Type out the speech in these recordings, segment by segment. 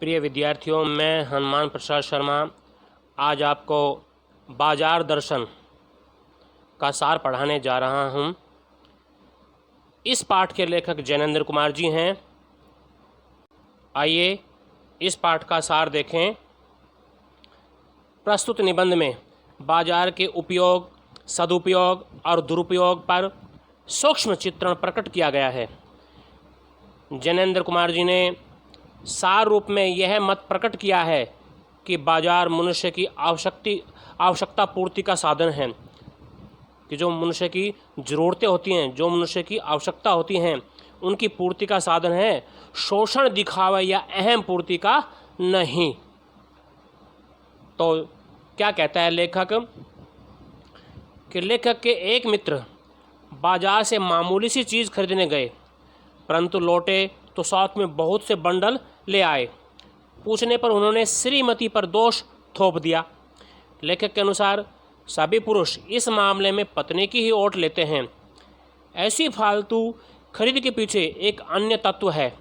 प्रिय विद्यार्थियों, मैं हनुमान प्रसाद शर्मा आज आपको बाजार दर्शन का सार पढ़ाने जा रहा हूँ। इस पाठ के लेखक जैनेंद्र कुमार जी हैं। आइए इस पाठ का सार देखें। प्रस्तुत निबंध में बाजार के उपयोग, सदुपयोग और दुरुपयोग पर सूक्ष्म चित्रण प्रकट किया गया है। जैनेंद्र कुमार जी ने सार रूप में यह मत प्रकट किया है कि बाजार मनुष्य की आवश्यकता पूर्ति का साधन है, कि जो मनुष्य की ज़रूरतें होती हैं, जो मनुष्य की आवश्यकता होती हैं, उनकी पूर्ति का साधन है, शोषण, दिखावा या अहम पूर्ति का नहीं। तो क्या कहता है लेखक कि लेखक के एक मित्र बाजार से मामूली सी चीज़ खरीदने गए, परंतु लौटे तो साथ में बहुत से बंडल ले आए। पूछने पर उन्होंने श्रीमती पर दोष थोप दिया। लेखक के अनुसार सभी पुरुष इस मामले में पत्नी की ही ओट लेते हैं। ऐसी फालतू खरीद के पीछे एक अन्य तत्व है,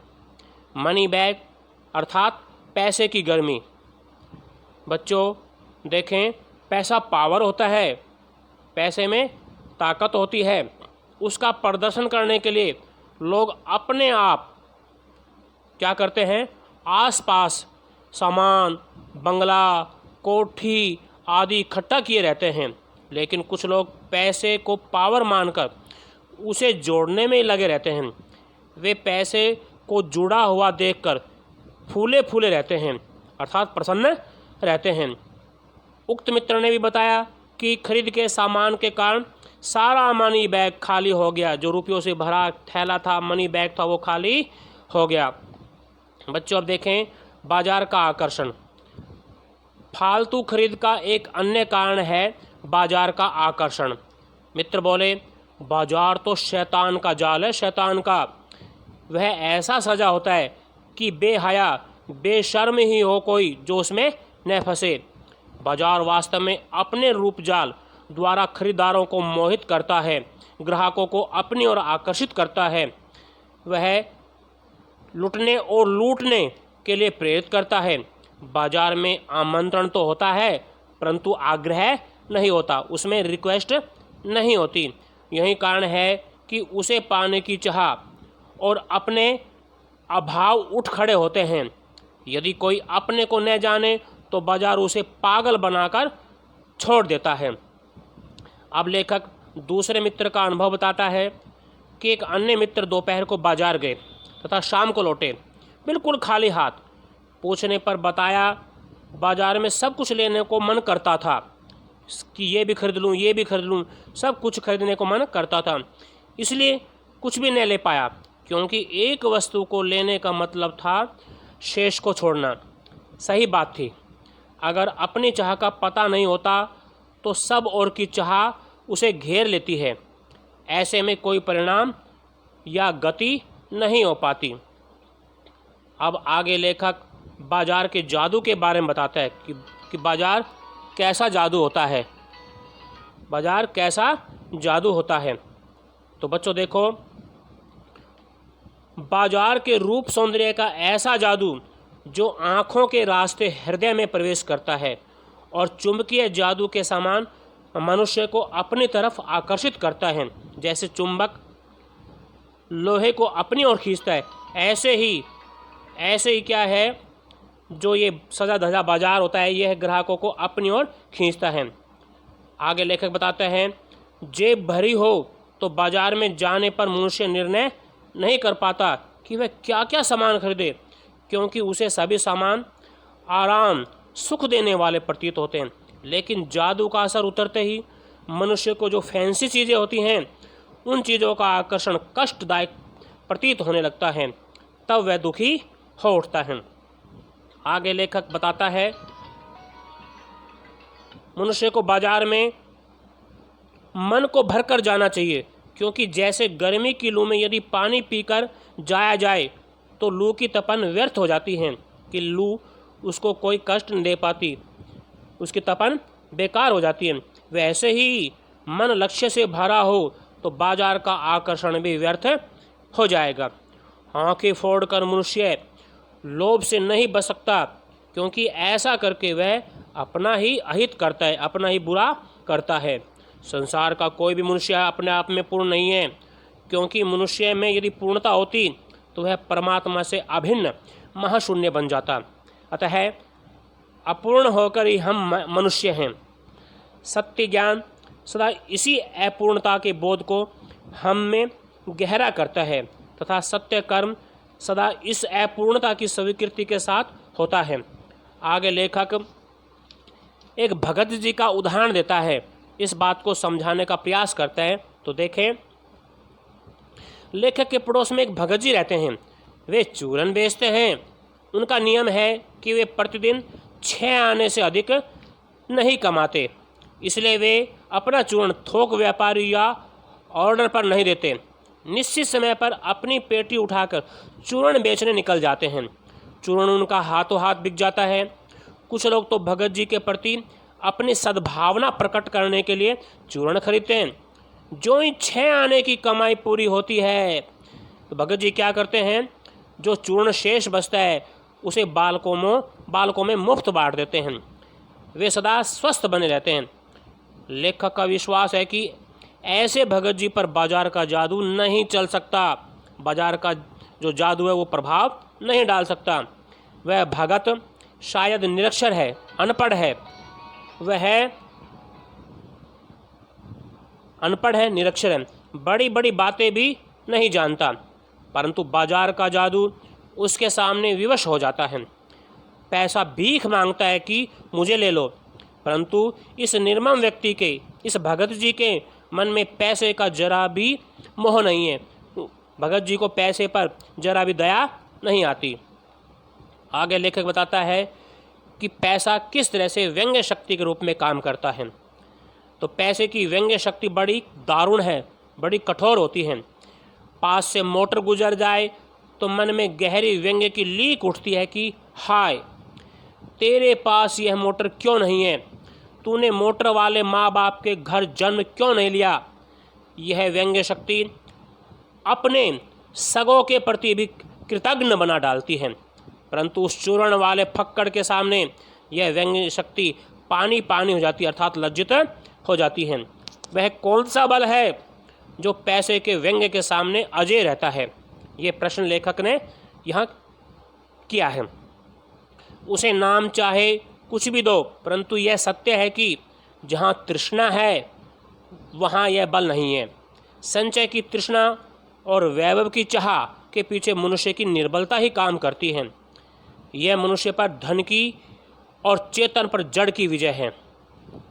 मनी बैग, अर्थात पैसे की गर्मी। बच्चों देखें, पैसा पावर होता है, पैसे में ताकत होती है। उसका प्रदर्शन करने के लिए लोग अपने आप क्या करते हैं, आसपास सामान, बंगला, कोठी आदि इकट्ठा किए रहते हैं। लेकिन कुछ लोग पैसे को पावर मानकर उसे जोड़ने में लगे रहते हैं। वे पैसे को जुड़ा हुआ देखकर फूले फूले रहते हैं, अर्थात प्रसन्न रहते हैं। उक्त मित्र ने भी बताया कि खरीद के सामान के कारण सारा मनी बैग खाली हो गया। जो रुपयों से भरा थैला था, मनी बैग था, वो खाली हो गया। बच्चों अब देखें बाजार का आकर्षण। फालतू खरीद का एक अन्य कारण है बाजार का आकर्षण। मित्र बोले, बाजार तो शैतान का जाल है, शैतान का। वह ऐसा सजा होता है कि बेहया बेशर्म ही हो कोई जो उसमें न फंसे। बाजार वास्तव में अपने रूप जाल द्वारा खरीदारों को मोहित करता है, ग्राहकों को अपनी ओर आकर्षित करता है। वह लुटने और लूटने के लिए प्रेरित करता है। बाजार में आमंत्रण तो होता है, परंतु आग्रह नहीं होता, उसमें रिक्वेस्ट नहीं होती। यही कारण है कि उसे पाने की चाह और अपने अभाव उठ खड़े होते हैं। यदि कोई अपने को न जाने तो बाजार उसे पागल बनाकर छोड़ देता है। अब लेखक दूसरे मित्र का अनुभव बताता है कि एक अन्य मित्र दोपहर को बाजार गए तथा शाम को लौटे, बिल्कुल खाली हाथ। पूछने पर बताया, बाजार में सब कुछ लेने को मन करता था कि ये भी खरीद लूँ, ये भी खरीद लूँ, सब कुछ खरीदने को मन करता था, इसलिए कुछ भी न ले पाया, क्योंकि एक वस्तु को लेने का मतलब था शेष को छोड़ना। सही बात थी। अगर अपनी चाह का पता नहीं होता तो सब और की चाह उसे घेर लेती है। ऐसे में कोई परिणाम या गति नहीं हो पाती। अब आगे लेखक बाजार के जादू के बारे में बताता है कि बाजार कैसा जादू होता है। बाजार कैसा जादू होता है। तो बच्चों देखो, बाजार के रूप सौंदर्य का ऐसा जादू जो आँखों के रास्ते हृदय में प्रवेश करता है और चुंबकीय जादू के समान मनुष्य को अपनी तरफ आकर्षित करता है। जैसे चुंबक लोहे को अपनी ओर खींचता है, ऐसे ही क्या है, जो ये सजा धजा बाजार होता है, यह ग्राहकों को अपनी ओर खींचता है। आगे लेखक बताते हैं, जेब भरी हो तो बाजार में जाने पर मनुष्य निर्णय नहीं कर पाता कि वह क्या क्या सामान खरीदे, क्योंकि उसे सभी सामान आराम, सुख देने वाले प्रतीत होते हैं। लेकिन जादू का असर उतरते ही मनुष्य को जो फैंसी चीज़ें होती हैं, उन चीज़ों का आकर्षण कष्टदायक प्रतीत होने लगता है, तब वह दुखी हो उठता है। आगे लेखक बताता है, मनुष्य को बाजार में मन को भरकर जाना चाहिए, क्योंकि जैसे गर्मी की लू में यदि पानी पीकर जाया जाए तो लू की तपन व्यर्थ हो जाती है, कि लू उसको कोई कष्ट नहीं दे पाती, उसकी तपन बेकार हो जाती है। वैसे ही मन लक्ष्य से भरा हो तो बाजार का आकर्षण भी व्यर्थ हो जाएगा। आंखें फोड़कर मनुष्य लोभ से नहीं बच सकता, क्योंकि ऐसा करके वह अपना ही अहित करता है, अपना ही बुरा करता है। संसार का कोई भी मनुष्य अपने आप में पूर्ण नहीं है, क्योंकि मनुष्य में यदि पूर्णता होती तो वह परमात्मा से अभिन्न महाशून्य बन जाता। अतः अपूर्ण होकर ही हम मनुष्य हैं। सत्य ज्ञान सदा इसी अपूर्णता के बोध को हम में गहरा करता है तथा सत्य कर्म सदा इस अपूर्णता की स्वीकृति के साथ होता है। आगे लेखक एक भगत जी का उदाहरण देता है, इस बात को समझाने का प्रयास करता है। तो देखें, लेखक के पड़ोस में एक भगत जी रहते हैं। वे चूरन बेचते हैं। उनका नियम है कि वे प्रतिदिन 6 आने से अधिक नहीं कमाते, इसलिए वे अपना चूर्ण थोक व्यापारी या ऑर्डर पर नहीं देते। निश्चित समय पर अपनी पेटी उठाकर चूर्ण बेचने निकल जाते हैं। चूर्ण उनका हाथों हाथ बिक जाता है। कुछ लोग तो भगत जी के प्रति अपनी सद्भावना प्रकट करने के लिए चूर्ण खरीदते हैं। जो ही 6 आने की कमाई पूरी होती है तो भगत जी क्या करते हैं, जो चूर्ण शेष बचता है उसे बालकों में मुफ्त बांट देते हैं। वे सदा स्वस्थ बने रहते हैं। लेखक का विश्वास है कि ऐसे भगत जी पर बाजार का जादू नहीं चल सकता। बाजार का जो जादू है वो प्रभाव नहीं डाल सकता। वह भगत शायद निरक्षर है, अनपढ़ है, निरक्षर है, बड़ी बड़ी बातें भी नहीं जानता, परंतु बाजार का जादू उसके सामने विवश हो जाता है। पैसा भीख मांगता है कि मुझे ले लो, परंतु इस निर्मम व्यक्ति के, इस भगत जी के मन में पैसे का जरा भी मोह नहीं है। भगत जी को पैसे पर जरा भी दया नहीं आती। आगे लेखक बताता है कि पैसा किस तरह से व्यंग्य शक्ति के रूप में काम करता है। तो पैसे की व्यंग्य शक्ति बड़ी दारुण है, बड़ी कठोर होती है। पास से मोटर गुजर जाए तो मन में गहरी व्यंग्य की लीक उठती है कि हाय, तेरे पास यह मोटर क्यों नहीं है, तूने मोटर वाले माँ बाप के घर जन्म क्यों नहीं लिया। यह व्यंग्य शक्ति अपने सगों के प्रति भी कृतज्ञ बना डालती है, परंतु उस चूर्ण वाले फक्कड़ के सामने यह व्यंग्य शक्ति पानी पानी हो जाती है, अर्थात लज्जित हो जाती है। वह कौन सा बल है जो पैसे के व्यंग्य के सामने अजय रहता है, ये प्रश्न लेखक ने यहाँ किया है। उसे नाम चाहे कुछ भी दो, परंतु यह सत्य है कि जहाँ तृष्णा है वहाँ यह बल नहीं है। संचय की तृष्णा और वैभव की चाह के पीछे मनुष्य की निर्बलता ही काम करती है। यह मनुष्य पर धन की और चेतन पर जड़ की विजय है।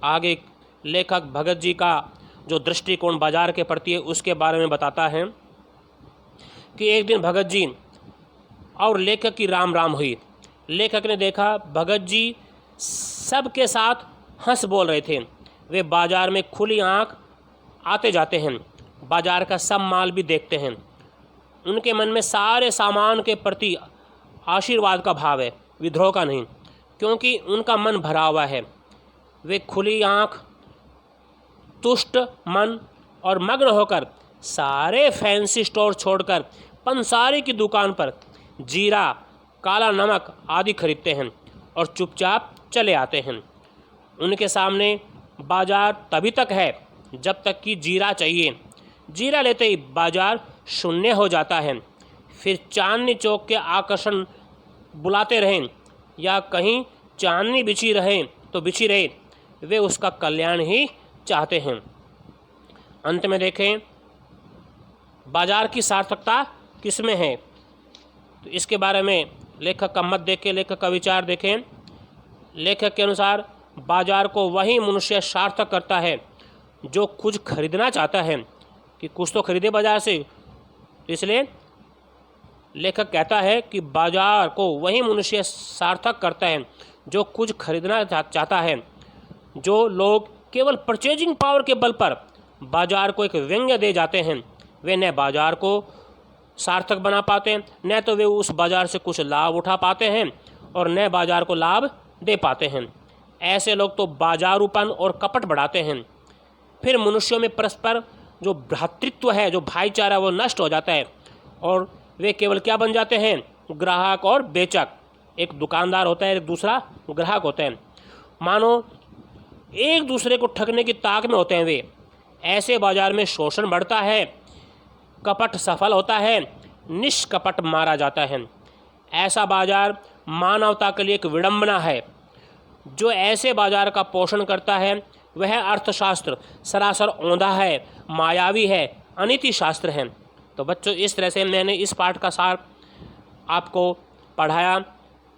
आगे लेखक भगत जी का जो दृष्टिकोण बाजार के प्रति है उसके बारे में बताता है कि एक दिन भगत जी और लेखक की राम राम हुई। लेखक ने देखा भगत जी सबके साथ हंस बोल रहे थे। वे बाजार में खुली आंख आते जाते हैं, बाजार का सब माल भी देखते हैं। उनके मन में सारे सामान के प्रति आशीर्वाद का भाव है, विद्रोह का नहीं, क्योंकि उनका मन भरा हुआ है। वे खुली आंख, तुष्ट मन और मग्न होकर सारे फैंसी स्टोर छोड़कर पंसारी की दुकान पर जीरा, काला नमक आदि खरीदते हैं और चुपचाप चले आते हैं। उनके सामने बाजार तभी तक है जब तक कि जीरा चाहिए। जीरा लेते ही बाजार शून्य हो जाता है। फिर चांदनी चौक के आकर्षण बुलाते रहें या कहीं चांदनी बिछी रहे तो बिछी रहे, वे उसका कल्याण ही चाहते हैं। अंत में देखें बाजार की सार्थकता किसमें है, तो इसके बारे में लेखक का मत देखें, लेखक का विचार देखें। लेखक के अनुसार बाजार को वही मनुष्य सार्थक करता है जो कुछ खरीदना चाहता है कि कुछ तो खरीदे बाजार से। इसलिए लेखक कहता है कि बाजार को वही मनुष्य सार्थक करता है जो कुछ खरीदना चाहता है। जो लोग केवल परचेजिंग पावर के बल पर बाजार को एक व्यंग्य दे जाते हैं, वे न बाजार को सार्थक बना पाते हैं, न तो वे उस बाजार से कुछ लाभ उठा पाते हैं और न बाजार को लाभ दे पाते हैं। ऐसे लोग तो बाजारूपन और कपट बढ़ाते हैं। फिर मनुष्यों में परस्पर जो भ्रातृत्व है, जो भाईचारा, वो नष्ट हो जाता है और वे केवल क्या बन जाते हैं, ग्राहक और बेचक, एक दुकानदार होता है, एक दूसरा ग्राहक होता है, मानो एक दूसरे को ठगने की ताक में होते हैं वे। ऐसे बाजार में शोषण बढ़ता है, कपट सफल होता है, निष्कपट मारा जाता है। ऐसा बाजार मानवता के लिए एक विडंबना है। जो ऐसे बाजार का पोषण करता है वह अर्थशास्त्र सरासर औंधा है, मायावी है, अनीति शास्त्र है। तो बच्चों, इस तरह से मैंने इस पाठ का सार आपको पढ़ाया।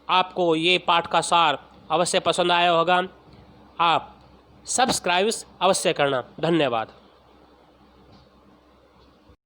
आपको ये पाठ का सार अवश्य पसंद आया होगा। आप सब्सक्राइब अवश्य करना। धन्यवाद।